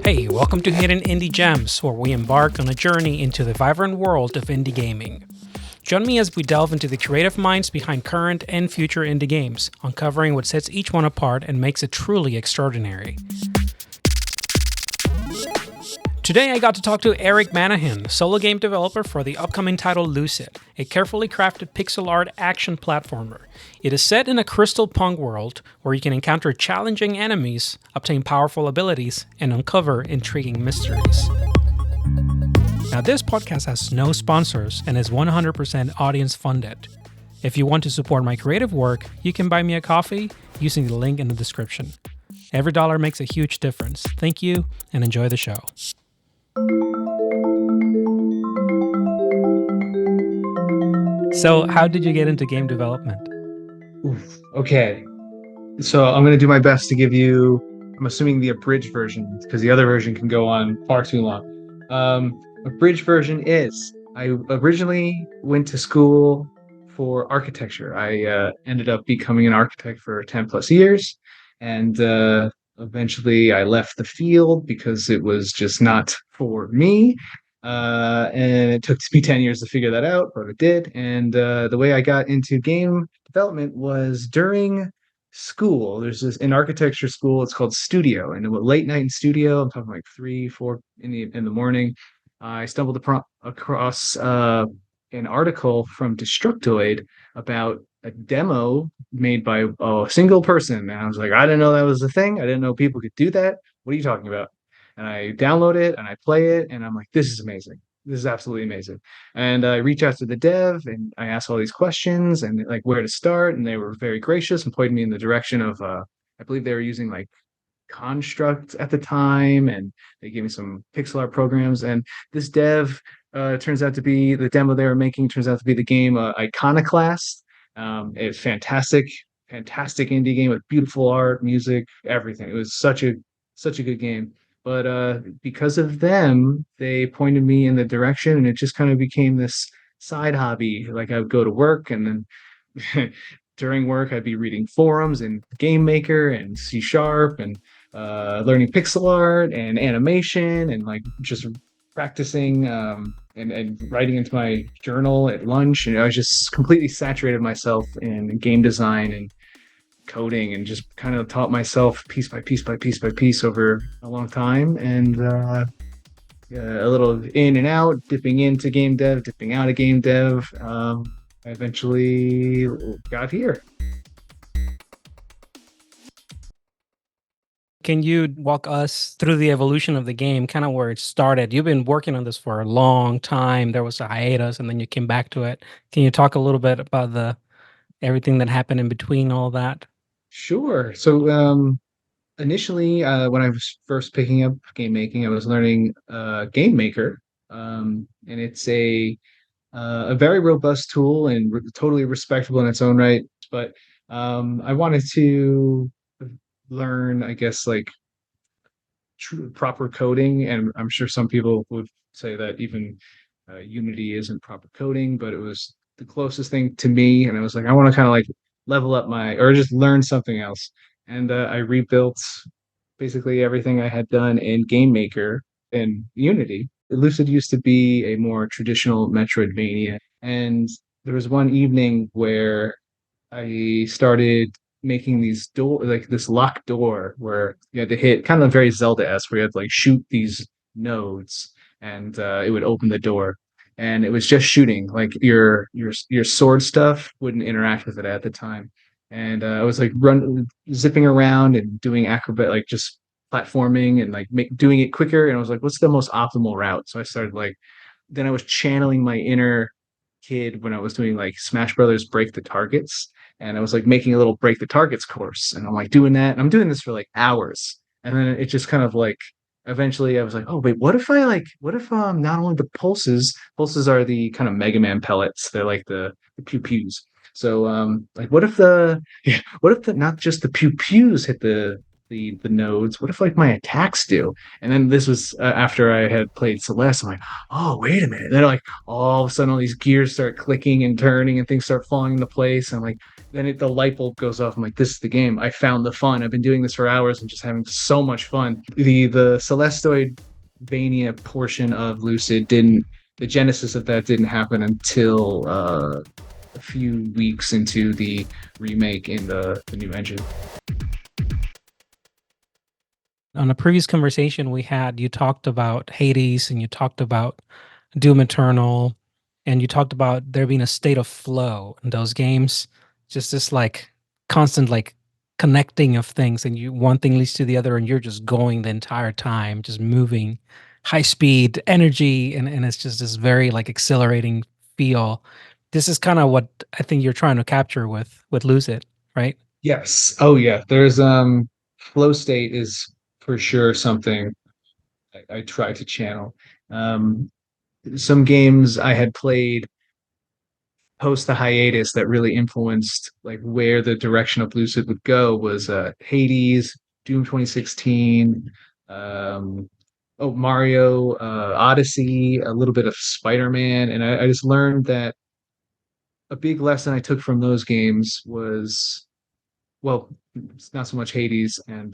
Hey, welcome to Hidden Indie Gems, where we embark on a journey into the vibrant world of indie gaming. Join me as we delve into the creative minds behind current and future indie games, uncovering what sets each one apart and makes it truly extraordinary. Today I got to talk to Eric Manahan, solo game developer for the upcoming title Lucid, a carefully crafted pixel art action platformer. It is set in a crystal punk world where you can encounter challenging enemies, obtain powerful abilities, and uncover intriguing mysteries. Now, this podcast has no sponsors and is 100% audience funded. If you want to support my creative work, you can buy me a coffee using the link in the description. Every dollar makes a huge difference. Thank you, and enjoy the show. So, how did you get into game development? Okay, so I'm going to do my best to give you, I'm assuming the abridged version, because the other version can go on far too long. Abridged version is, I originally went to school for architecture. I ended up becoming an architect for 10 plus years, and eventually I left the field because it was just not for me. And it took me 10 years to figure that out, but it did. And the way I got into game development was during school. There's this in architecture school, it's called studio, and late night in studio, I'm talking like 3, 4 in the morning. I stumbled across an article from Destructoid about a demo made by a single person. And I was like, I didn't know that was a thing. I didn't know people could do that. What are you talking about? And I download it and I play it, and I'm like, this is amazing. This is absolutely amazing. And I reach out to the dev and I ask all these questions and like where to start. And they were very gracious and pointed me in the direction of, I believe they were using like Construct at the time, and they gave me some pixel art programs. And this dev turns out to be the demo they were making, turns out to be the game Iconoclast. It's fantastic indie game with beautiful art, music, everything. It was such a good game. But because of them, they pointed me in the direction, and it just kind of became this side hobby. Like I would go to work, and then during work, I'd be reading forums and Game Maker and C# and learning pixel art and animation, and like just practicing and writing into my journal at lunch. And I was just completely saturated myself in game design and coding, and just kind of taught myself piece by piece over a long time. And a little in and out, dipping into game dev, dipping out of game dev. I eventually got here. Can you walk us through the evolution of the game, kind of where it started? You've been working on this for a long time. There was a hiatus, and then you came back to it. Can you talk a little bit about everything that happened in between all that? Sure. So initially, when I was first picking up game making, I was learning Game Maker, and it's a very robust tool and totally respectable in its own right. But I wanted to learn, I guess, like proper coding, and I'm sure some people would say that even Unity isn't proper coding, but it was the closest thing to me. And I was like, I want to kind of like level up or just learn something else. And I rebuilt basically everything I had done in Game Maker and Unity. Lucid used to be a more traditional Metroidvania, and there was one evening where I started making these like this locked door where you had to hit, kind of very Zelda-esque, where you had to like shoot these nodes, and it would open the door. And it was just shooting, like your sword stuff wouldn't interact with it at the time. And I was like zipping around and doing acrobat, like just platforming and like doing it quicker. And I was like, what's the most optimal route? So I started like, then I was channeling my inner kid when I was doing like Smash Brothers Break the Targets, and I was like making a little Break the Targets course, and I'm like doing that, and I'm doing this for like hours, and then it just kind of like eventually I was like, oh wait, what if not only the pulses are the kind of Mega Man pellets, they're like the pew pews. So like what if the not just the pew pews hit the nodes? What if like my attacks do? And then this was after I had played Celeste. I'm like, oh, wait a minute. Then like all of a sudden all these gears start clicking and turning and things start falling into place. And like then the light bulb goes off. I'm like, this is the game. I found the fun. I've been doing this for hours and just having so much fun. The Celestoid Vania portion of Lucid didn't the genesis of that didn't happen until a few weeks into the remake in the new engine. On a previous conversation we had, you talked about Hades and you talked about Doom Eternal, and you talked about there being a state of flow in those games, just this like constant like connecting of things, and you one thing leads to the other, and you're just going the entire time, just moving, high speed, energy, and it's just this very like exhilarating feel. This is kind of what I think you're trying to capture with Lucid, right? Yes. Oh yeah. There's flow state is for sure something I try to channel. Um, some games I had played post the hiatus that really influenced like where the direction of Lucid would go was Hades, Doom 2016, Mario, Odyssey, a little bit of Spider-Man, and I just learned that a big lesson I took from those games was well, it's not so much Hades and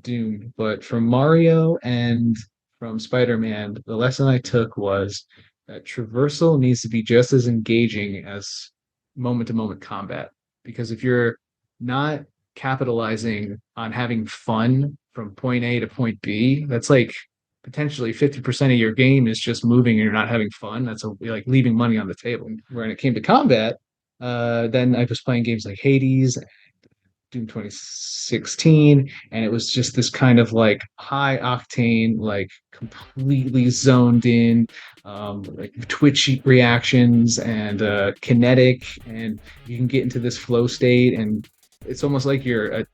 Doom, but from Mario and from Spider-Man, the lesson I took was that traversal needs to be just as engaging as moment-to-moment combat. Because if you're not capitalizing on having fun from point A to point B, that's like potentially 50% of your game is just moving and you're not having fun. That's like leaving money on the table. When it came to combat, then I was playing games like Hades, Doom 2016, and it was just this kind of like high octane, like completely zoned in, like twitchy reactions and kinetic, and you can get into this flow state, and it's almost like your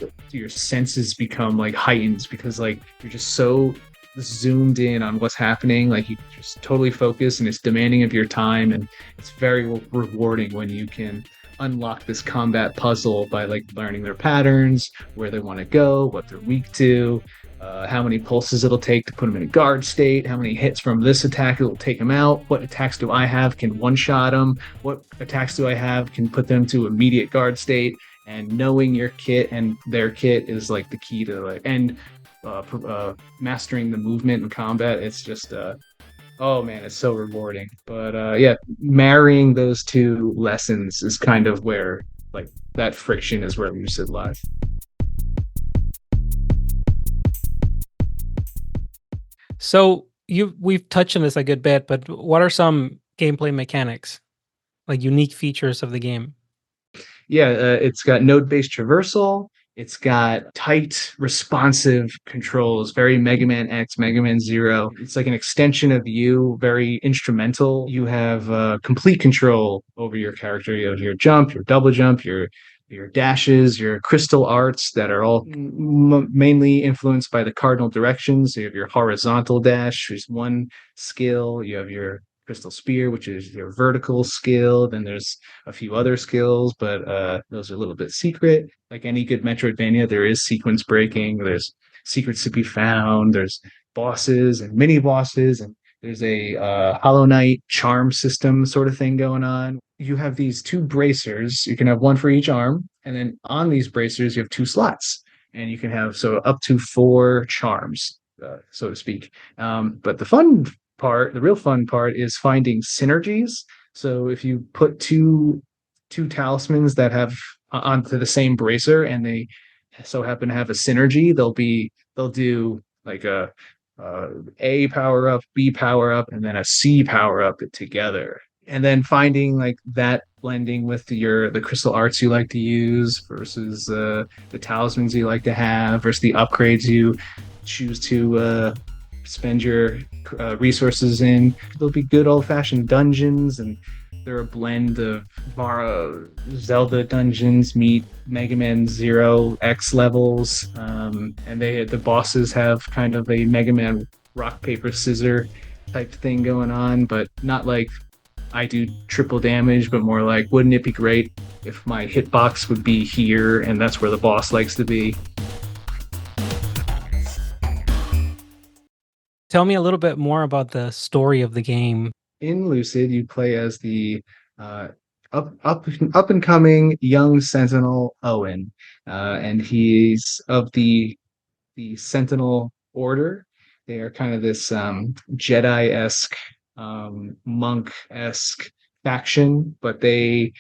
senses become like heightened because like you're just so zoomed in on what's happening, like you just totally focus, and it's demanding of your time, and it's very rewarding when you can unlock this combat puzzle by like learning their patterns, where they want to go, what they're weak to, how many pulses it'll take to put them in a guard state, how many hits from this attack it'll take them out, what attacks do I have can one-shot them, what attacks do I have can put them to immediate guard state, and knowing your kit and their kit is like the key to like mastering the movement in combat. It's just oh man, it's so rewarding. But yeah, marrying those two lessons is kind of where like that friction is where Lucid lies. So we've touched on this a good bit, but what are some gameplay mechanics, like unique features of the game? Yeah, it's got node-based traversal. It's got tight, responsive controls, very Mega Man X, Mega Man Zero. It's like an extension of you, very instrumental. You have complete control over your character. You have your jump, your double jump, your dashes, your crystal arts that are all mainly influenced by the cardinal directions. So you have your horizontal dash, which is one skill. You have your crystal spear, which is your vertical skill. Then there's a few other skills, but those are a little bit secret. Like any good Metroidvania, there is sequence breaking. There's secrets to be found. There's bosses and mini bosses, and there's a Hollow Knight charm system sort of thing going on. You have these two bracers. You can have one for each arm, and then on these bracers you have two slots, and you can have so up to 4 charms, so to speak. But the real fun part is finding synergies. So if you put two talismans that have onto the same bracer and they so happen to have a synergy, they'll do like a power up, B power up, and then a C power up together. And then finding like that blending with the crystal arts you like to use versus the talismans you like to have versus the upgrades you choose to spend your resources in. There'll be good old-fashioned dungeons, and they're a blend of Zelda dungeons meet Mega Man Zero X levels, and the bosses have kind of a Mega Man rock paper scissor type thing going on, but not like I do triple damage, but more like, wouldn't it be great if my hitbox would be here and that's where the boss likes to be? Tell me a little bit more about the story of the game. In Lucid, you play as the uh, up and coming young Sentinel Owen, and he's of the Sentinel Order. They are kind of this Jedi-esque, monk-esque faction, but they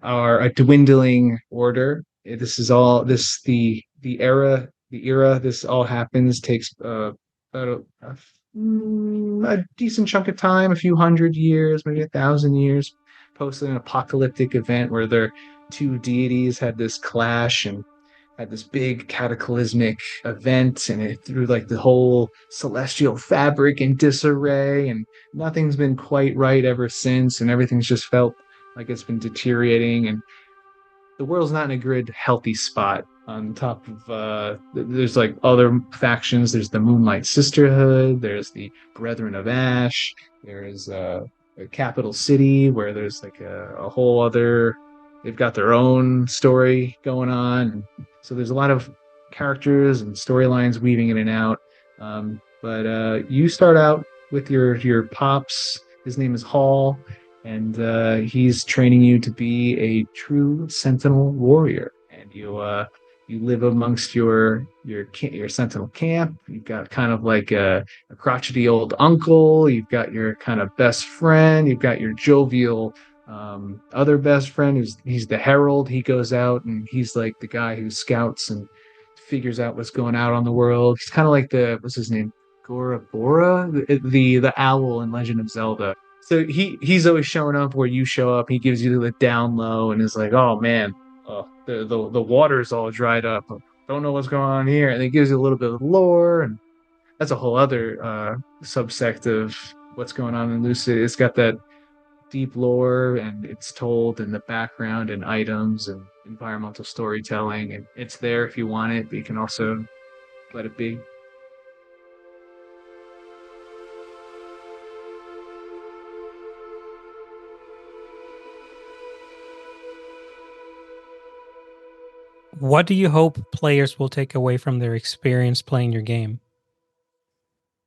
are a dwindling order. This is all this the era this all happens takes about a decent chunk of time, a few hundred years, maybe 1,000 years, post an apocalyptic event where their two deities had this clash and had this big cataclysmic event, and it threw like the whole celestial fabric in disarray, and nothing's been quite right ever since, and everything's just felt like it's been deteriorating, and the world's not in a good, healthy spot. On top of there's like other factions. There's the Moonlight Sisterhood. There's the Brethren of Ash. There's a capital city where there's like a whole other. They've got their own story going on. So there's a lot of characters and storylines weaving in and out. But you start out with your pops. His name is Hall, and he's training you to be a true Sentinel warrior. And you live amongst your Sentinel camp. You've got kind of like a crotchety old uncle. You've got your kind of best friend. You've got your jovial other best friend he's the herald. He goes out and he's like the guy who scouts and figures out what's going out on the world. He's kind of like the what's his name, Gora Bora, the owl in Legend of Zelda. So he's always showing up where you show up. He gives you the down low and is like, "Oh man, the water's all dried up. Don't know what's going on here." And it gives you a little bit of lore, and that's a whole other subsect of what's going on in Lucid. It's got that deep lore, and it's told in the background and items and environmental storytelling, and it's there if you want it, but you can also let it be. What do you hope players will take away from their experience playing your game?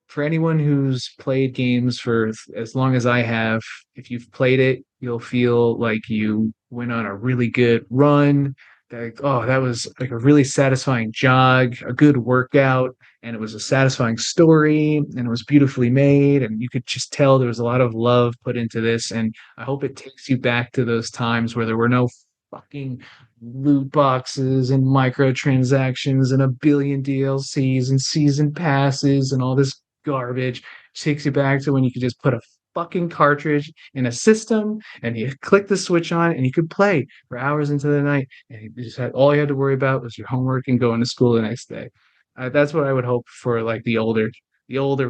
For anyone who's played games for as long as I have, if you've played it, you'll feel like you went on a really good run. Like, oh, that was like a really satisfying jog, a good workout, and it was a satisfying story, and it was beautifully made, and you could just tell there was a lot of love put into this. And I hope it takes you back to those times where there were no fucking loot boxes and microtransactions and a billion DLCs and season passes and all this garbage. Takes you back to when you could just put a fucking cartridge in a system and you click the switch on and you could play for hours into the night, and you just had all you had to worry about was your homework and going to school the next day. That's what I would hope for, like the older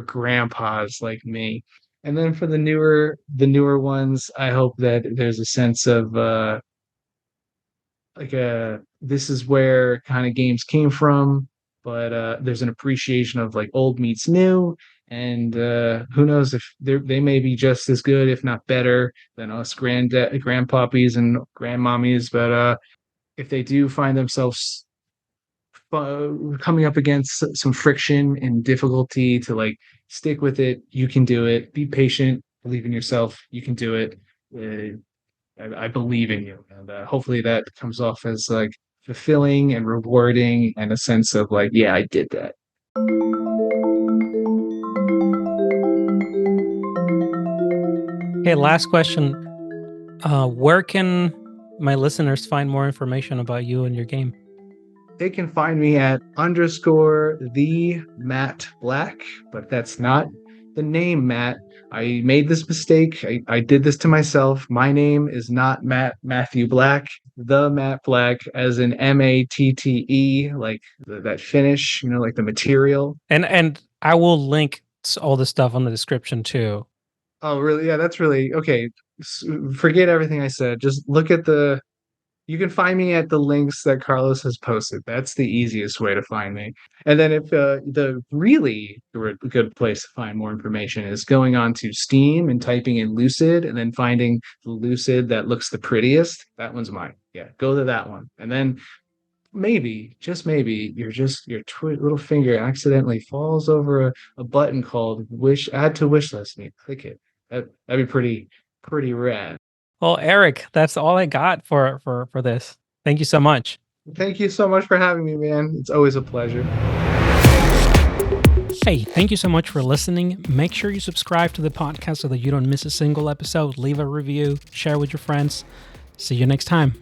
grandpas like me. And then for the newer ones, I hope that there's a sense of like a this is where kind of games came from, but there's an appreciation of like old meets new, and who knows if they may be just as good, if not better, than us grandpuppies and grandmommies. But if they do find themselves coming up against some friction and difficulty to like stick with it, you can do it. Be patient, believe in yourself. You can do it. I believe in you, and hopefully that comes off as like fulfilling and rewarding, and a sense of like, yeah, I did that. Okay, last question. Where can my listeners find more information about you and your game? They can find me at underscore the Matt Black, but that's not the name Matt. I made this mistake. I did this to myself. My name is not Matthew Black. The Matt Black, as in Matte, like that finish, like the material. And I will link all the stuff on the description too. Oh, really? Yeah, that's really okay. Forget everything I said. Just look at the. You can find me at the links that Carlos has posted. That's the easiest way to find me. And then if the really good place to find more information is going on to Steam and typing in Lucid and then finding the Lucid that looks the prettiest, that one's mine. Yeah, go to that one. And then maybe, just maybe, your little finger accidentally falls over a button called wish add to wish list and you click it. That'd be pretty rad. Well, Eric, that's all I got for this. Thank you so much. Thank you so much for having me, man. It's always a pleasure. Hey, thank you so much for listening. Make sure you subscribe to the podcast so that you don't miss a single episode. Leave a review, share with your friends. See you next time.